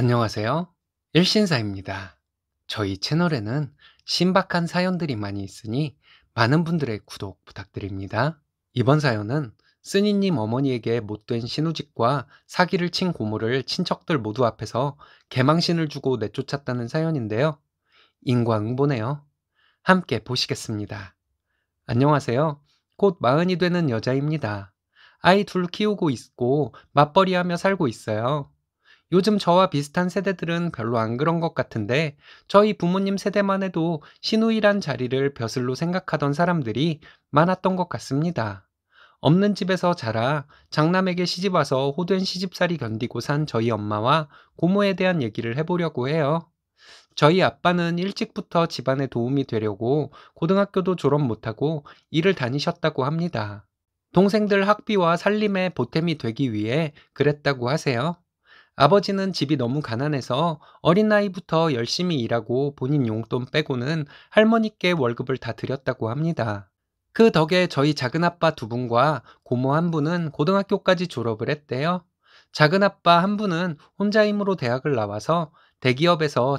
안녕하세요. 일신사입니다. 저희 채널에는 신박한 사연들이 많이 있으니 많은 분들의 구독 부탁드립니다. 이번 사연은 쓰니님 어머니에게 못된 신우집과 사기를 친 고모를 친척들 모두 앞에서 개망신을 주고 내쫓았다는 사연인데요. 인과응보네요. 함께 보시겠습니다. 안녕하세요. 곧 마흔이 되는 여자입니다. 아이 둘 키우고 있고 맞벌이하며 살고 있어요. 요즘 저와 비슷한 세대들은 별로 안 그런 것 같은데 저희 부모님 세대만 해도 시누이란 자리를 벼슬로 생각하던 사람들이 많았던 것 같습니다. 없는 집에서 자라 장남에게 시집와서 호된 시집살이 견디고 산 저희 엄마와 고모에 대한 얘기를 해보려고 해요. 저희 아빠는 일찍부터 집안에 도움이 되려고 고등학교도 졸업 못하고 일을 다니셨다고 합니다. 동생들 학비와 살림에 보탬이 되기 위해 그랬다고 하세요. 아버지는 집이 너무 가난해서 어린 나이부터 열심히 일하고 본인 용돈 빼고는 할머니께 월급을 다 드렸다고 합니다. 그 덕에 저희 작은아빠 두 분과 고모 한 분은 고등학교까지 졸업을 했대요. 작은아빠 한 분은 혼자 힘으로 대학을 나와서 대기업에서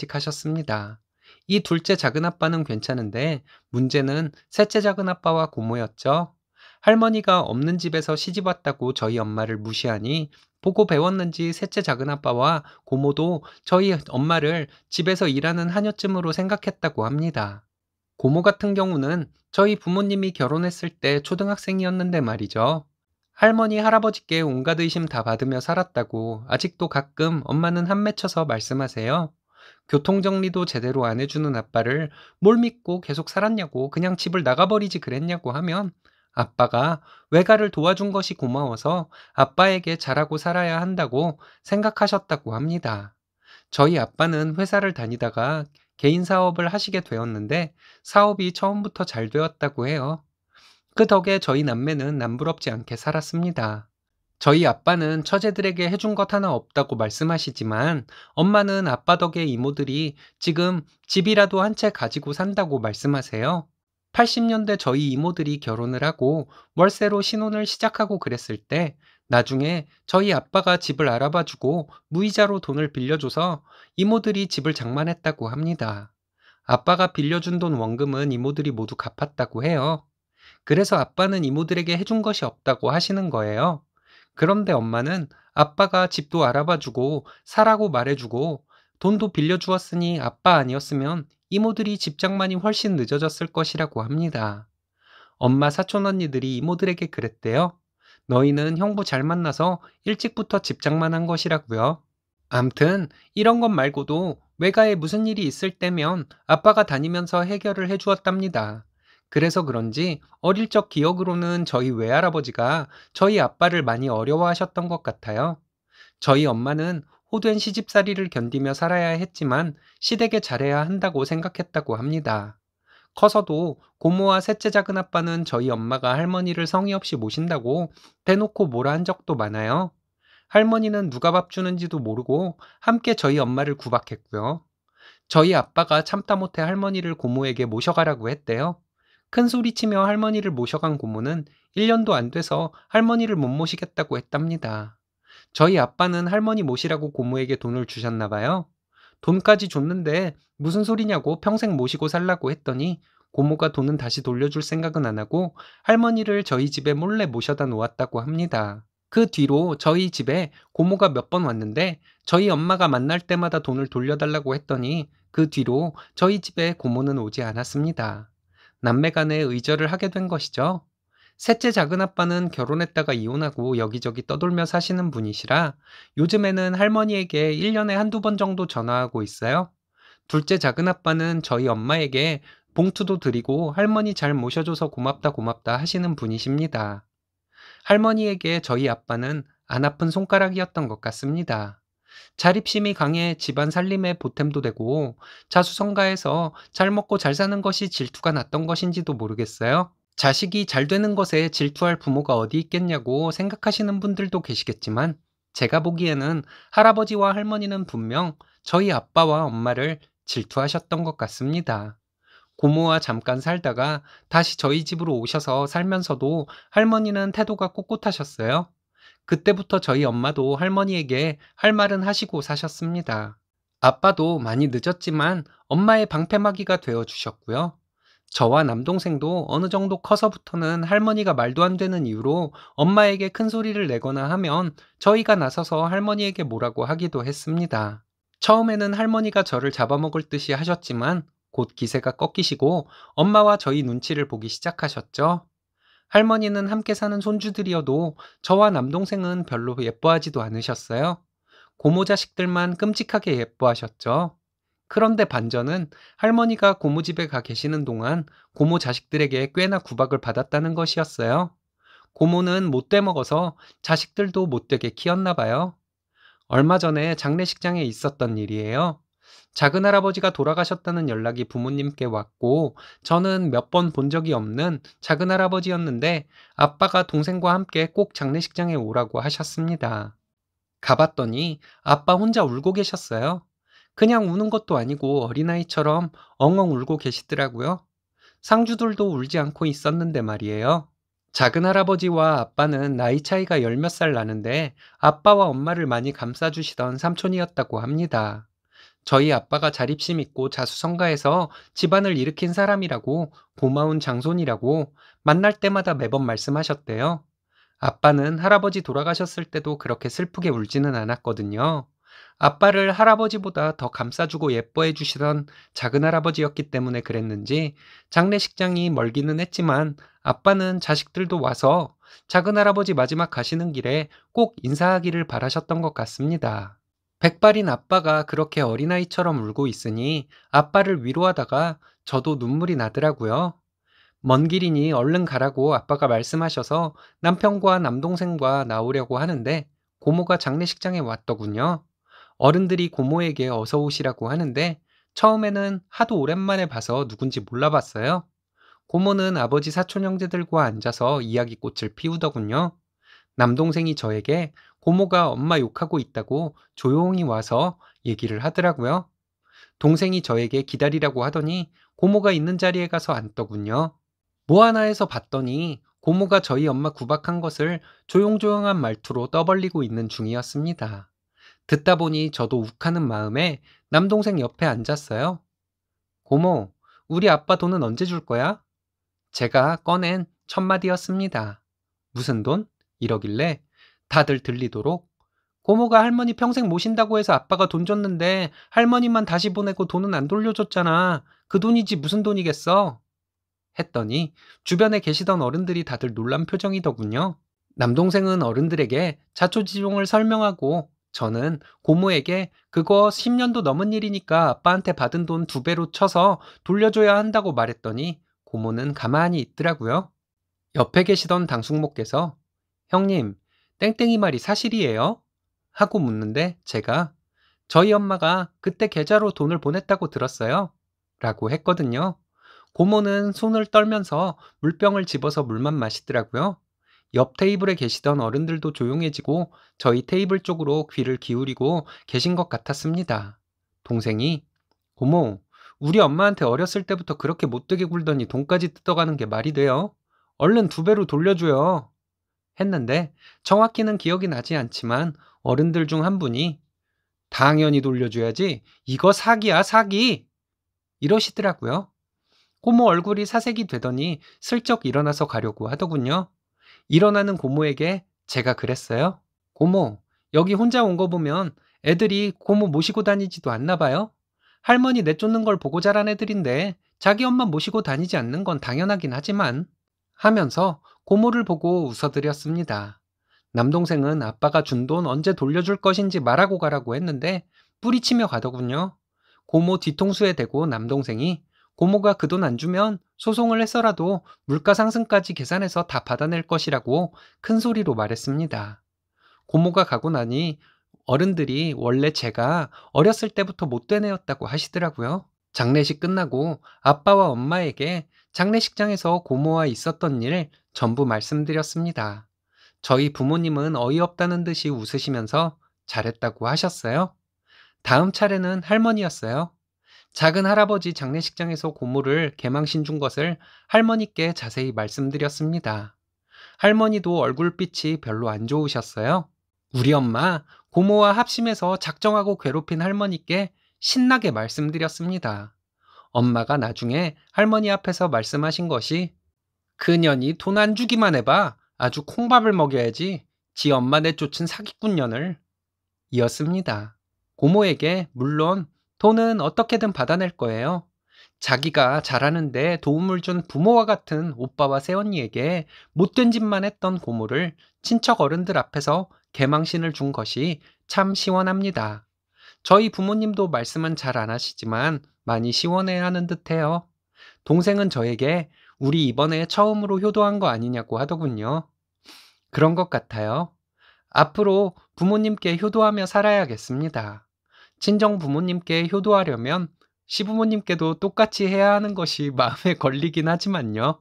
정년퇴직하셨습니다. 이 둘째 작은아빠는 괜찮은데 문제는 셋째 작은아빠와 고모였죠. 할머니가 없는 집에서 시집 왔다고 저희 엄마를 무시하니 보고 배웠는지 셋째 작은아빠와 고모도 저희 엄마를 집에서 일하는 하녀쯤으로 생각했다고 합니다. 고모 같은 경우는 저희 부모님이 결혼했을 때 초등학생이었는데 말이죠. 할머니, 할아버지께 온갖 의심 다 받으며 살았다고 아직도 가끔 엄마는 한맺혀서 말씀하세요. 교통정리도 제대로 안 해주는 아빠를 뭘 믿고 계속 살았냐고 그냥 집을 나가버리지 그랬냐고 하면 아빠가 외가를 도와준 것이 고마워서 아빠에게 잘하고 살아야 한다고 생각하셨다고 합니다. 저희 아빠는 회사를 다니다가 개인 사업을 하시게 되었는데 사업이 처음부터 잘 되었다고 해요. 그 덕에 저희 남매는 남부럽지 않게 살았습니다. 저희 아빠는 처제들에게 해준 것 하나 없다고 말씀하시지만 엄마는 아빠 덕에 이모들이 지금 집이라도 한 채 가지고 산다고 말씀하세요. 80년대 저희 이모들이 결혼을 하고 월세로 신혼을 시작하고 그랬을 때 나중에 저희 아빠가 집을 알아봐주고 무이자로 돈을 빌려줘서 이모들이 집을 장만했다고 합니다. 아빠가 빌려준 돈 원금은 이모들이 모두 갚았다고 해요. 그래서 아빠는 이모들에게 해준 것이 없다고 하시는 거예요. 그런데 엄마는 아빠가 집도 알아봐주고 사라고 말해주고 돈도 빌려주었으니 아빠 아니었으면 이모들이 집 장만이 훨씬 늦어졌을 것이라고 합니다. 엄마 사촌 언니들이 이모들에게 그랬대요. 너희는 형부 잘 만나서 일찍부터 집 장만한 것이라고요. 암튼 이런 것 말고도 외가에 무슨 일이 있을 때면 아빠가 다니면서 해결을 해주었답니다. 그래서 그런지 어릴 적 기억으로는 저희 외할아버지가 저희 아빠를 많이 어려워하셨던 것 같아요. 저희 엄마는 호된 시집살이를 견디며 살아야 했지만 시댁에 잘해야 한다고 생각했다고 합니다. 커서도 고모와 셋째 작은아빠는 저희 엄마가 할머니를 성의 없이 모신다고 대놓고 뭐라 한 적도 많아요. 할머니는 누가 밥 주는지도 모르고 함께 저희 엄마를 구박했고요. 저희 아빠가 참다 못해 할머니를 고모에게 모셔가라고 했대요. 큰 소리치며 할머니를 모셔간 고모는 1년도 안 돼서 할머니를 못 모시겠다고 했답니다. 저희 아빠는 할머니 모시라고 고모에게 돈을 주셨나 봐요. 돈까지 줬는데 무슨 소리냐고 평생 모시고 살라고 했더니 고모가 돈은 다시 돌려줄 생각은 안 하고 할머니를 저희 집에 몰래 모셔다 놓았다고 합니다. 그 뒤로 저희 집에 고모가 몇 번 왔는데 저희 엄마가 만날 때마다 돈을 돌려달라고 했더니 그 뒤로 저희 집에 고모는 오지 않았습니다. 남매 간에 의절을 하게 된 것이죠. 셋째 작은아빠는 결혼했다가 이혼하고 여기저기 떠돌며 사시는 분이시라 요즘에는 할머니에게 1년에 한두 번 정도 전화하고 있어요. 둘째 작은아빠는 저희 엄마에게 봉투도 드리고 할머니 잘 모셔줘서 고맙다 고맙다 하시는 분이십니다. 할머니에게 저희 아빠는 안 아픈 손가락이었던 것 같습니다. 자립심이 강해 집안 살림에 보탬도 되고 자수성가해서 잘 먹고 잘 사는 것이 질투가 났던 것인지도 모르겠어요. 자식이 잘 되는 것에 질투할 부모가 어디 있겠냐고 생각하시는 분들도 계시겠지만 제가 보기에는 할아버지와 할머니는 분명 저희 아빠와 엄마를 질투하셨던 것 같습니다. 고모와 잠깐 살다가 다시 저희 집으로 오셔서 살면서도 할머니는 태도가 꼿꼿하셨어요. 그때부터 저희 엄마도 할머니에게 할 말은 하시고 사셨습니다. 아빠도 많이 늦었지만 엄마의 방패막이가 되어 주셨고요. 저와 남동생도 어느 정도 커서부터는 할머니가 말도 안 되는 이유로 엄마에게 큰 소리를 내거나 하면 저희가 나서서 할머니에게 뭐라고 하기도 했습니다. 처음에는 할머니가 저를 잡아먹을 듯이 하셨지만 곧 기세가 꺾이시고 엄마와 저희 눈치를 보기 시작하셨죠. 할머니는 함께 사는 손주들이어도 저와 남동생은 별로 예뻐하지도 않으셨어요. 고모 자식들만 끔찍하게 예뻐하셨죠. 그런데 반전은 할머니가 고모 집에 가 계시는 동안 고모 자식들에게 꽤나 구박을 받았다는 것이었어요. 고모는 못돼 먹어서 자식들도 못되게 키웠나 봐요. 얼마 전에 장례식장에 있었던 일이에요. 작은할아버지가 돌아가셨다는 연락이 부모님께 왔고, 저는 몇 번 본 적이 없는 작은할아버지였는데, 아빠가 동생과 함께 꼭 장례식장에 오라고 하셨습니다. 가봤더니 아빠 혼자 울고 계셨어요. 그냥 우는 것도 아니고 어린아이처럼 엉엉 울고 계시더라고요. 상주들도 울지 않고 있었는데 말이에요. 작은 할아버지와 아빠는 나이 차이가 열 몇 살 나는데 아빠와 엄마를 많이 감싸주시던 삼촌이었다고 합니다. 저희 아빠가 자립심 있고 자수성가해서 집안을 일으킨 사람이라고 고마운 장손이라고 만날 때마다 매번 말씀하셨대요. 아빠는 할아버지 돌아가셨을 때도 그렇게 슬프게 울지는 않았거든요. 아빠를 할아버지보다 더 감싸주고 예뻐해 주시던 작은 할아버지였기 때문에 그랬는지 장례식장이 멀기는 했지만 아빠는 자식들도 와서 작은 할아버지 마지막 가시는 길에 꼭 인사하기를 바라셨던 것 같습니다. 백발인 아빠가 그렇게 어린아이처럼 울고 있으니 아빠를 위로하다가 저도 눈물이 나더라고요. 먼 길이니 얼른 가라고 아빠가 말씀하셔서 남편과 남동생과 나오려고 하는데 고모가 장례식장에 왔더군요. 어른들이 고모에게 어서 오시라고 하는데 처음에는 하도 오랜만에 봐서 누군지 몰라봤어요. 고모는 아버지 사촌 형제들과 앉아서 이야기꽃을 피우더군요. 남동생이 저에게 고모가 엄마 욕하고 있다고 조용히 와서 얘기를 하더라고요. 동생이 저에게 기다리라고 하더니 고모가 있는 자리에 가서 앉더군요. 뭐 하나 해서 봤더니 고모가 저희 엄마 구박한 것을 조용조용한 말투로 떠벌리고 있는 중이었습니다. 듣다 보니 저도 욱하는 마음에 남동생 옆에 앉았어요. 고모, 우리 아빠 돈은 언제 줄 거야? 제가 꺼낸 첫 마디였습니다. 무슨 돈? 이러길래 다들 들리도록 고모가 할머니 평생 모신다고 해서 아빠가 돈 줬는데 할머니만 다시 보내고 돈은 안 돌려줬잖아. 그 돈이지 무슨 돈이겠어? 했더니 주변에 계시던 어른들이 다들 놀란 표정이더군요. 남동생은 어른들에게 자초지종을 설명하고 저는 고모에게 그거 10년도 넘은 일이니까 아빠한테 받은 돈 2배로 쳐서 돌려줘야 한다고 말했더니 고모는 가만히 있더라고요. 옆에 계시던 당숙모께서 형님, 땡땡이 말이 사실이에요? 하고 묻는데 제가 저희 엄마가 그때 계좌로 돈을 보냈다고 들었어요. 라고 했거든요. 고모는 손을 떨면서 물병을 집어서 물만 마시더라고요. 옆 테이블에 계시던 어른들도 조용해지고 저희 테이블 쪽으로 귀를 기울이고 계신 것 같았습니다. 동생이 고모, 우리 엄마한테 어렸을 때부터 그렇게 못되게 굴더니 돈까지 뜯어가는 게 말이 돼요? 얼른 2배로 돌려줘요. 했는데 정확히는 기억이 나지 않지만 어른들 중 한 분이 당연히 돌려줘야지. 이거 사기야, 사기! 이러시더라고요. 고모 얼굴이 사색이 되더니 슬쩍 일어나서 가려고 하더군요. 일어나는 고모에게 제가 그랬어요. 고모, 여기 혼자 온 거 보면 애들이 고모 모시고 다니지도 않나 봐요. 할머니 내쫓는 걸 보고 자란 애들인데 자기 엄마 모시고 다니지 않는 건 당연하긴 하지만 하면서 고모를 보고 웃어드렸습니다. 남동생은 아빠가 준 돈 언제 돌려줄 것인지 말하고 가라고 했는데 뿌리치며 가더군요. 고모 뒤통수에 대고 남동생이 고모가 그 돈 안 주면 소송을 해서라도 물가 상승까지 계산해서 다 받아낼 것이라고 큰 소리로 말했습니다. 고모가 가고 나니 어른들이 원래 제가 어렸을 때부터 못된 애였다고 하시더라고요. 장례식 끝나고 아빠와 엄마에게 장례식장에서 고모와 있었던 일 전부 말씀드렸습니다. 저희 부모님은 어이없다는 듯이 웃으시면서 잘했다고 하셨어요. 다음 차례는 할머니였어요. 작은 할아버지 장례식장에서 고모를 개망신 준 것을 할머니께 자세히 말씀드렸습니다. 할머니도 얼굴빛이 별로 안 좋으셨어요. 우리 엄마 고모와 합심해서 작정하고 괴롭힌 할머니께 신나게 말씀드렸습니다. 엄마가 나중에 할머니 앞에서 말씀하신 것이 그년이 돈 안 주기만 해봐. 아주 콩밥을 먹여야지. 지 엄마 내쫓은 사기꾼년을 이었습니다. 고모에게 물론 돈은 어떻게든 받아낼 거예요. 자기가 잘하는데 도움을 준 부모와 같은 오빠와 새언니에게 못된 짓만 했던 고모를 친척 어른들 앞에서 개망신을 준 것이 참 시원합니다. 저희 부모님도 말씀은 잘 안 하시지만 많이 시원해 하는 듯해요. 동생은 저에게 우리 이번에 처음으로 효도한 거 아니냐고 하더군요. 그런 것 같아요. 앞으로 부모님께 효도하며 살아야겠습니다. 친정 부모님께 효도하려면 시부모님께도 똑같이 해야 하는 것이 마음에 걸리긴 하지만요.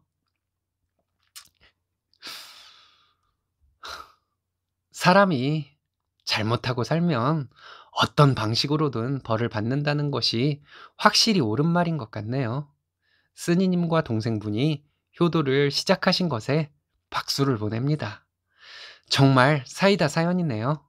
사람이 잘못하고 살면 어떤 방식으로든 벌을 받는다는 것이 확실히 옳은 말인 것 같네요. 쓰니님과 동생분이 효도를 시작하신 것에 박수를 보냅니다. 정말 사이다 사연이네요.